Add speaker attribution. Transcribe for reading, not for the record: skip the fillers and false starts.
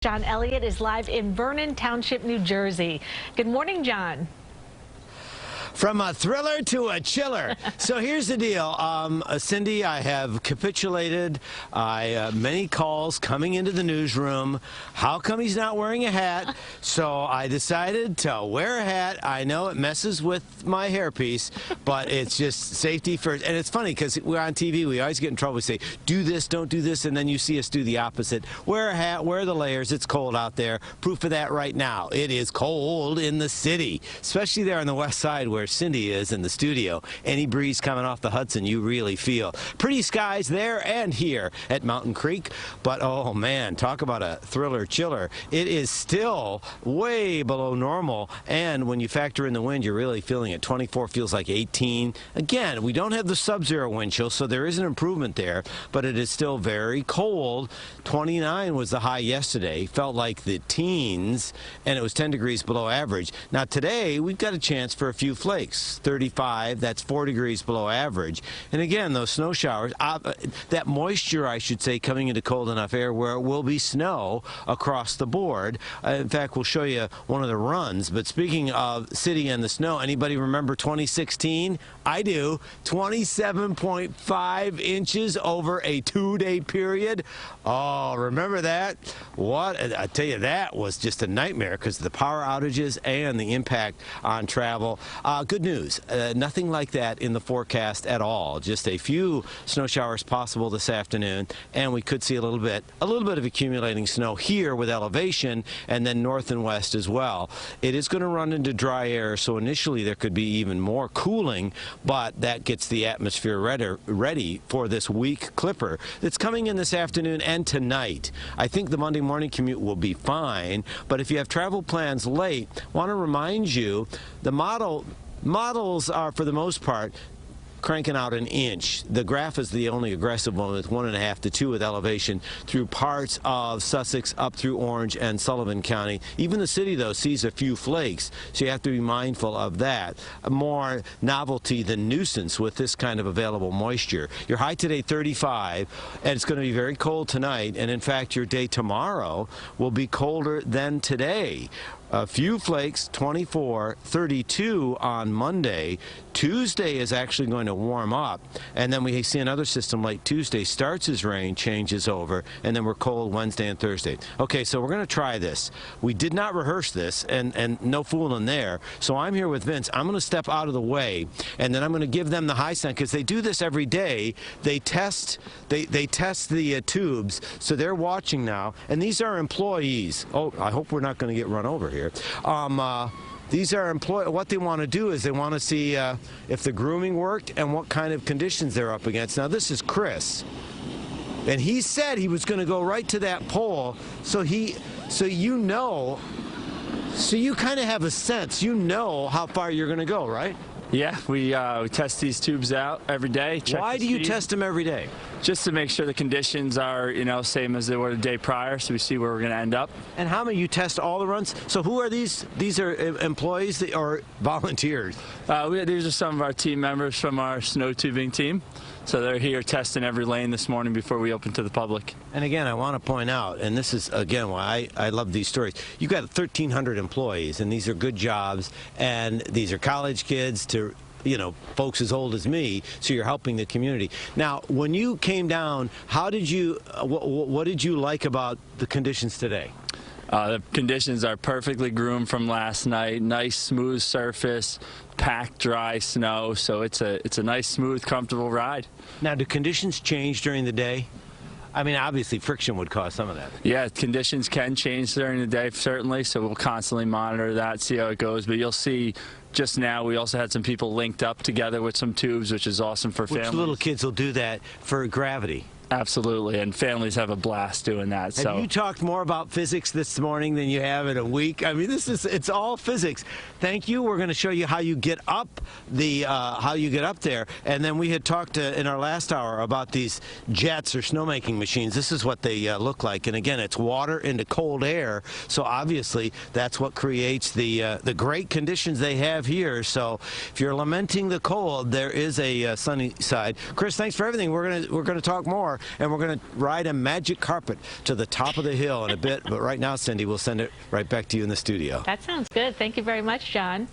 Speaker 1: John Elliott is live in Vernon Township, New Jersey. Good morning, John.
Speaker 2: From a thriller to a chiller. So here's the deal. Cindy, I have capitulated. Many calls coming into the newsroom. How come he's not wearing a hat? So I decided to wear a hat. I know it messes with my hairpiece, but it's just safety first. And it's funny because we're on TV. We always get in trouble. We say, do this, don't do this. And then you see us do the opposite. Wear a hat, wear the layers. It's cold out there. Proof of that right now. It is cold in the city, especially there on the west side where Cindy is in the studio. Any breeze coming off the Hudson, you really feel. Pretty skies there and here at Mountain Creek, but oh man, talk about a thriller chiller. It is still way below normal, and when you factor in the wind, you're really feeling it. 24 feels like 18. Again, we don't have the sub-zero wind chill, so there is an improvement there, but it is still very cold. 29 was the high yesterday. Felt like the teens, and it was 10 degrees below average. Now today, we've got a chance for a few flakes. 35, that's 4 degrees below average. And again, those snow showers, that moisture, I should say, coming into cold enough air where it will be snow across the board. In fact, we'll show you one of the runs. But speaking of city and the snow, anybody remember 2016? I do. 27.5 inches over a 2-day period. Oh, remember that? What? I tell you, that was just a nightmare because of the power outages and the impact on travel. Good news, nothing like that in the forecast at all. Just a few snow showers possible this afternoon, and we could see a little bit of accumulating snow here with elevation, and then north and west as well. It is going to run into dry air, so initially there could be even more cooling, but that gets the atmosphere ready for this weak clipper that's coming in this afternoon and tonight. I think the Monday morning commute will be fine, but if you have travel plans late, I want to remind you the models are, for the most part, cranking out an inch. The graph is the only aggressive one with 1.5 to 2 with elevation through parts of Sussex up through Orange and Sullivan County. Even the city, though, sees a few flakes, so you have to be mindful of that. More novelty than nuisance with this kind of available moisture. Your high today, 35, and it's going to be very cold tonight, and in fact, your day tomorrow will be colder than today. A few flakes, 24, 32 on Monday. Tuesday is actually going to warm up, and then we see another system late Tuesday starts as rain, changes over, and then we're cold Wednesday and Thursday. Okay, so we're going to try this. We did not rehearse this, and no fooling there. So I'm here with Vince. I'm going to step out of the way, and then I'm going to give them the high sign because they do this every day. They test the tubes, so they're watching now, and these are employees. Oh, I hope we're not going to get run over here. These are what they want to do is they want to see if the grooming worked and what kind of conditions they're up against. Now this is Chris, and he said he was going to go right to that pole, so you kind of have a sense, you know how far you're going to go, right?
Speaker 3: Yeah, we test these tubes out every day.
Speaker 2: Why do you test them every day?
Speaker 3: Just to make sure the conditions are, same as they were the day prior, so we see where we're going to end up.
Speaker 2: And how many, you test all the runs? So who are these? These are employees or volunteers?
Speaker 3: These are some of our team members from our snow tubing team. So they're here testing every lane this morning before we open to the public.
Speaker 2: And again, I want to point out, and this is, again, why I love these stories. You've got 1,300 employees, and these are good jobs, and these are college kids to, folks as old as me, so you're helping the community. Now, when you came down, what did you like about the conditions today?
Speaker 3: The conditions are perfectly groomed from last night. Nice, smooth surface, packed, dry snow. So it's a nice, smooth, comfortable ride.
Speaker 2: Now, do conditions change during the day? I mean, obviously, friction would cause some of that.
Speaker 3: Yeah, conditions can change during the day, certainly. So we'll constantly monitor that, see how it goes. But you'll see. Just now, we also had some people linked up together with some tubes, which is awesome for families.
Speaker 2: Which little kids will do that for gravity.
Speaker 3: Absolutely, and families have a blast doing that.
Speaker 2: Have you talked more about physics this morning than you have in a week? I mean, it's all physics. Thank you. We're going to show you how you get up there, and then we had talked in our last hour about these jets or snowmaking machines. This is what they look like, and again, it's water into cold air. So obviously, that's what creates the great conditions they have here. So if you're lamenting the cold, there is a sunny side. Chris, thanks for everything. We're going to talk more and we're going to ride a magic carpet to the top of the hill in a bit. But right now, Cindy, we'll send it right back to you in the studio.
Speaker 1: That sounds good. Thank you very much, John.